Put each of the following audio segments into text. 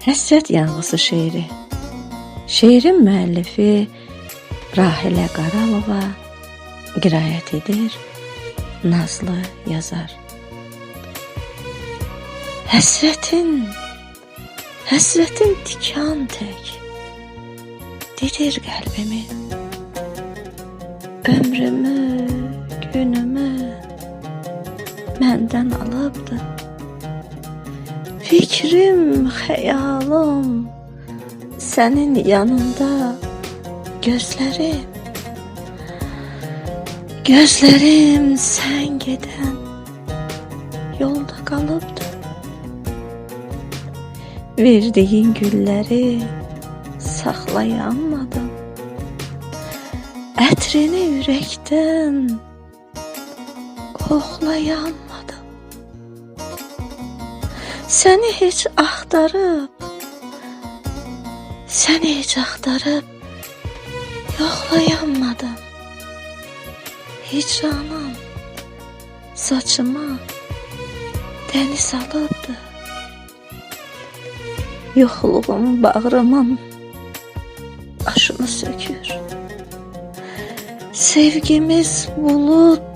Həsrət Yanğısı şeiri. Şeirin müəllifi Rahilə Qaralova, qiraət edir Nazlı yazar. Həsrətin tikan tək didir qəlbimi. Ömrümü, günümü məndən alıbdı. Fikrim, xəyalım sənin yanında, gözlərim sən gedən yolda qalıbdı. Verdiyin gülləri saxlayanmadım. Ətrini ürəkdən qoxlayanmadım. Səni heç axtarıb yoxlayanmadım. Hicranın saçıma dəniz alıbdı. Yoxluğum bağrımın aşını sökür. Sevgimiz bulut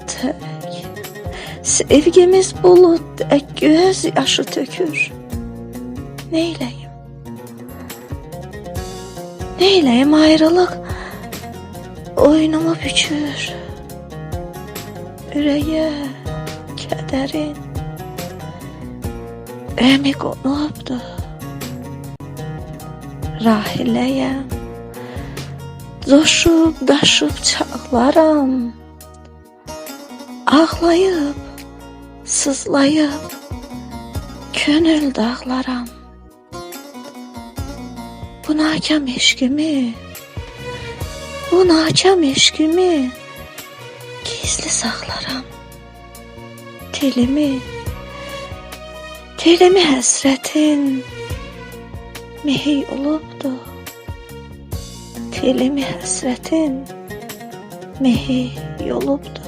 tək göz yaşı tökür. Neyləyim ayrılıq oynumu bükür. Ürəyə kədərin əmi qonubdu. Rahiləyəm, coşub daşıb çağlaram. Ağlayıb, sızlayıb könül dağlaram. Bu nakam eşkimi gizli saxlaram. Telimi həsrətin mehi olubdu. Telimi həsrətin mehi yolubdu.